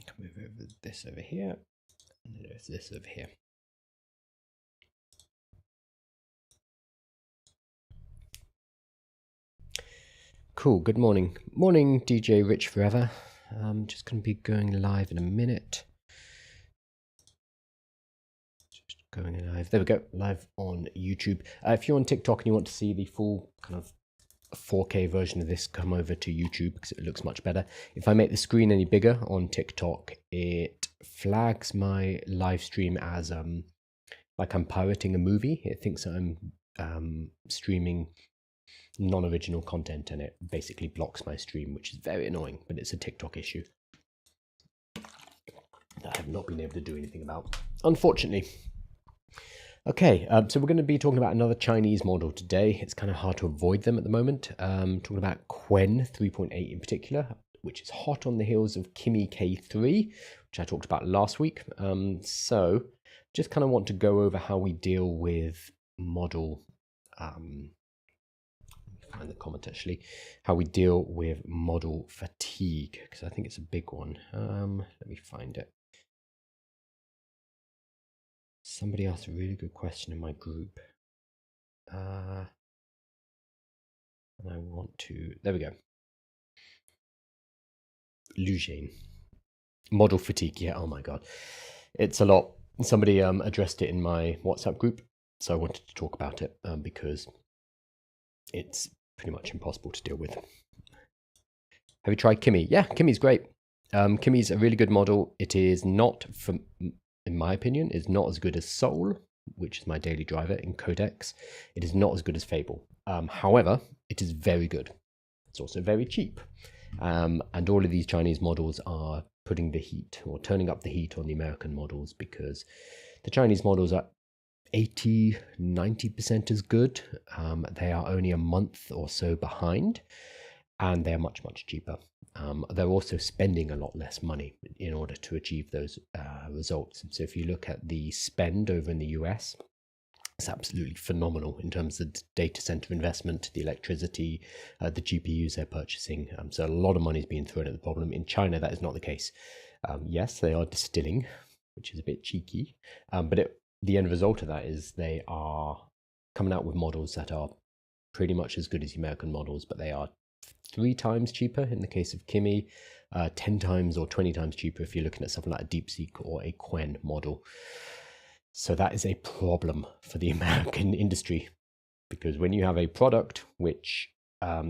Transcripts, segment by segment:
Can move over this over here, and then there's this over here. Cool. Good morning. Morning, DJ Rich Forever. I'm just going to be going live in a minute. Just going live. There we go. Live on YouTube. If you're on TikTok and you want to see the full kind of 4K version of this, come over to YouTube because it looks much better. If I make the screen any bigger on TikTok, it flags my live stream as like I'm pirating a movie. It thinks I'm streaming non-original content, and it basically blocks my stream, which is very annoying, but it's a TikTok issue that I have not been able to do anything about, unfortunately. Okay, so we're going to be talking about another Chinese model today. It's kind of hard to avoid them at the moment. Talking about Qwen 3.8 in particular, which is hot on the heels of Kimi K3, which I talked about last week. So just kind of want to go over how we deal with model find the comment actually, how we deal with model fatigue, because I think it's a big one. Let me find it. Somebody asked a really good question in my group. And I want to, there we go. Lugane. Model fatigue, yeah, oh my God. It's a lot. Somebody addressed it in my WhatsApp group, so I wanted to talk about it because it's pretty much impossible to deal with. Have you tried Kimi? Yeah, Kimi's great. Kimi's a really good model. It is not, in my opinion, is not as good as Soul, which is my daily driver in Codex. It is not as good as Fable. However, it is very good. It's also very cheap. And all of these Chinese models are putting the heat or turning up the heat on the American models because the Chinese models are 80-90% as good. They are only a month or so behind, and they're much cheaper. They're also spending a lot less money in order to achieve those results. So if you look at the spend over in the US, it's absolutely phenomenal in terms of the data center investment, the electricity, the GPUs they're purchasing. So a lot of money is being thrown at the problem. In China, that is not the case. Yes, they are distilling, which is a bit cheeky, but the end result of that is they are coming out with models that are pretty much as good as the American models, but they are 3 times cheaper in the case of Kimi, 10 times or 20 times cheaper if you're looking at something like a DeepSeek or a Qwen model. So that is a problem for the American industry, because when you have a product which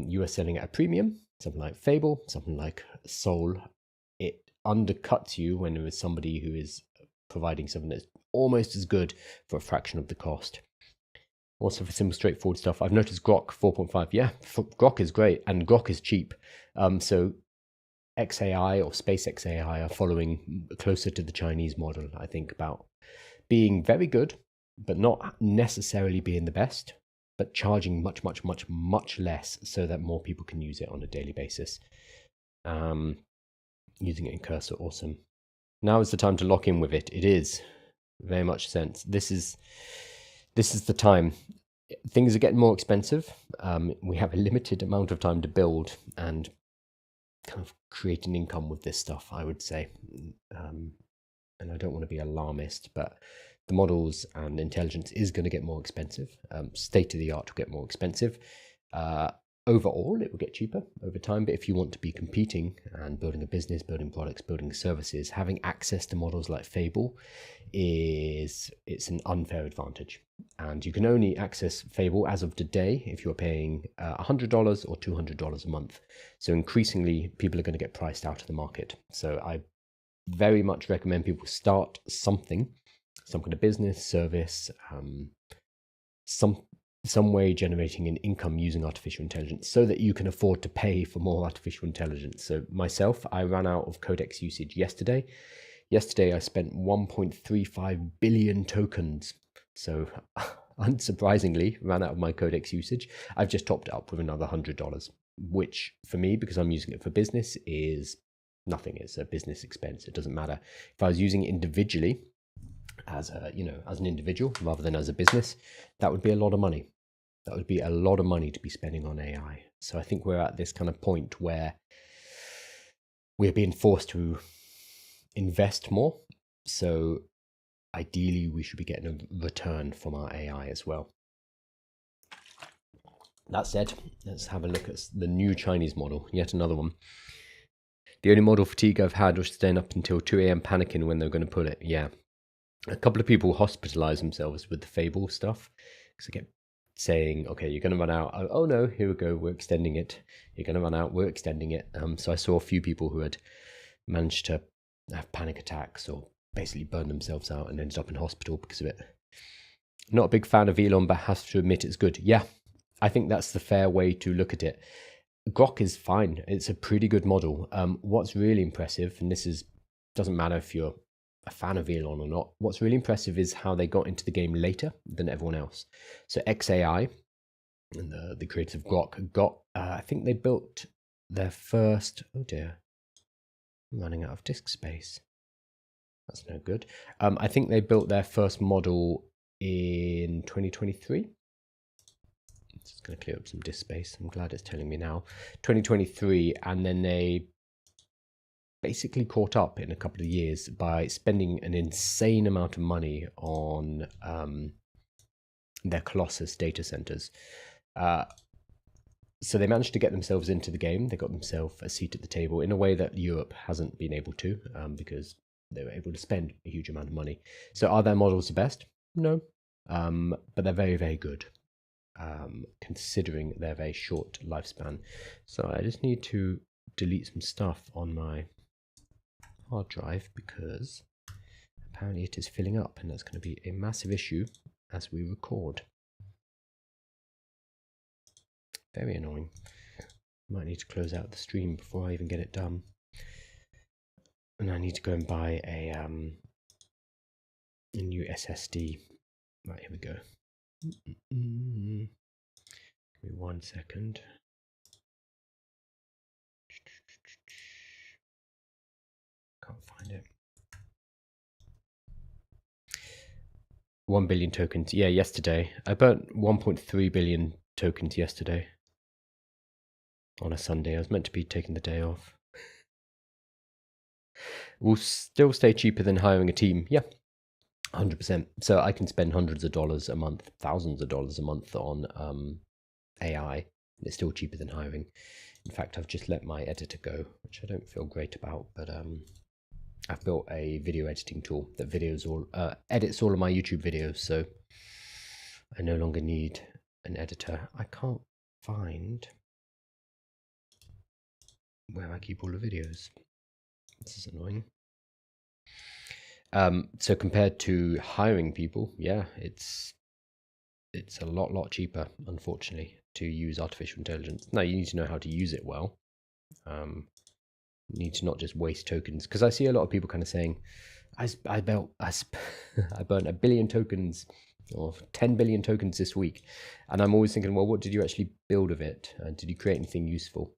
you are selling at a premium, something like Fable, something like Soul, it undercuts you when there is somebody who is providing something that's almost as good for a fraction of the cost. Also for simple, straightforward stuff, I've noticed Grok 4.5. Yeah, Grok is great, and Grok is cheap. So XAI or SpaceX AI are following closer to the Chinese model, I think, about being very good, but not necessarily being the best, but charging much less so that more people can use it on a daily basis. Using it in Cursor, awesome. Now is the time to lock in with it. It is very much sense. This is the time. Things are getting more expensive. We have a limited amount of time to build and kind of create an income with this stuff, I would say. And I don't want to be alarmist, but the models and intelligence is going to get more expensive. State of the art will get more expensive. Overall, it will get cheaper over time, but if you want to be competing and building a business, building products, building services, having access to models like Fable it's an unfair advantage. And you can only access Fable as of today if you're paying $100 or $200 a month. So increasingly, people are going to get priced out of the market. So I very much recommend people start some kind of business, service, some way generating an income using artificial intelligence so that you can afford to pay for more artificial intelligence. So myself, I ran out of Codex usage yesterday. Yesterday, I spent 1.35 billion tokens. So unsurprisingly, ran out of my Codex usage. I've just topped it up with another $100, which for me, because I'm using it for business, is nothing. It's a business expense. It doesn't matter. If I was using it individually, as an individual rather than as a business, that would be a lot of money. That would be a lot of money to be spending on AI. So I think we're at this kind of point where we're being forced to invest more. So ideally, we should be getting a return from our AI as well. That said, let's have a look at the new Chinese model, yet another one. The only model fatigue I've had was staying up until 2 a.m. panicking when they're going to pull it. Yeah. A couple of people hospitalize themselves with the Fable stuff because they get saying, okay, you're going to run out. Oh no, here we go. We're extending it. You're going to run out. We're extending it. So I saw a few people who had managed to have panic attacks or basically burn themselves out and ended up in hospital because of it. Not a big fan of Elon, but have to admit it's good. Yeah, I think that's the fair way to look at it. Grok is fine. It's a pretty good model. What's really impressive, and this doesn't matter if you're a fan of Elon or not, what's really impressive is how they got into the game later than everyone else. So XAI and the creators of Grok got, I think they built their first, oh dear, I'm running out of disk space. That's no good. I think they built their first model in 2023. It's just going to clear up some disk space. I'm glad it's telling me now. 2023, and then they basically caught up in a couple of years by spending an insane amount of money on their Colossus data centers. So they managed to get themselves into the game. They got themselves a seat at the table in a way that Europe hasn't been able to, because they were able to spend a huge amount of money. So are their models the best? No, but they're very, very good, considering their very short lifespan. So I just need to delete some stuff on my hard drive because apparently it is filling up, and that's going to be a massive issue as we record. Very annoying. Might need to close out the stream before I even get it done. And I need to go and buy a new SSD. Right, here we go. Give me 1 second. Can't find it. 1 billion tokens. Yeah, yesterday. I burnt 1.3 billion tokens yesterday. On a Sunday. I was meant to be taking the day off. Will still stay cheaper than hiring a team. Yeah, 100%. So I can spend hundreds of dollars a month, thousands of dollars a month on AI. And it's still cheaper than hiring. In fact, I've just let my editor go, which I don't feel great about, but I've built a video editing tool that edits all of my YouTube videos, so I no longer need an editor. I can't find where I keep all the videos. This is annoying. So compared to hiring people, yeah, it's a lot cheaper, unfortunately, to use artificial intelligence. Now you need to know how to use it well. You need to not just waste tokens, because I see a lot of people kind of saying, I burnt 1 billion tokens or 10 billion tokens this week, and I'm always thinking, well, what did you actually build of it? Did you create anything useful?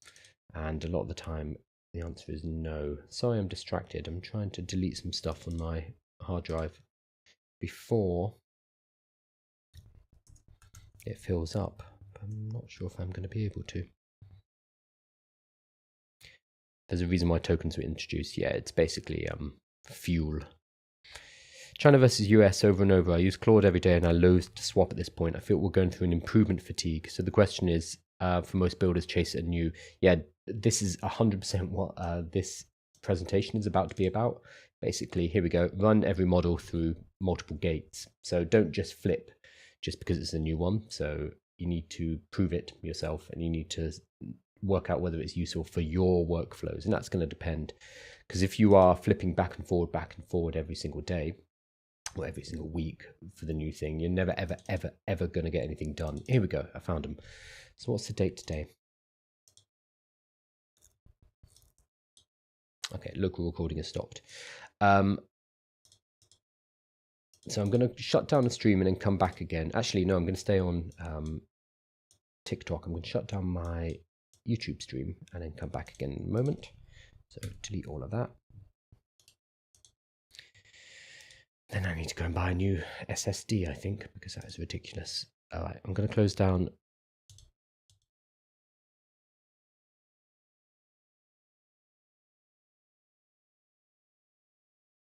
And a lot of the time the answer is no. Sorry, I'm distracted. I'm trying to delete some stuff on my hard drive before it fills up. I'm not sure if I'm going to be able to. There's a reason why tokens were introduced. Yeah, it's basically fuel. China versus US over and over. I use Claude every day and I loathe to swap at this point. I feel we're going through an improvement fatigue. So the question is, for most builders, chase it anew. Yeah, this is 100% what this presentation is about to be about. Basically, here we go. Run every model through multiple gates. So don't just flip just because it's a new one. So you need to prove it yourself, and you need to work out whether it's useful for your workflows. And that's going to depend, because if you are flipping back and forward every single day or every single week for the new thing, you're never, ever going to get anything done. Here we go. I found them. So what's the date today? Okay, local recording has stopped. So I'm going to shut down the stream and then come back again. Actually, no, I'm going to stay on TikTok. I'm going to shut down my YouTube stream and then come back again in a moment. So delete all of that. Then I need to go and buy a new SSD, I think, because that is ridiculous. All right, I'm going to close down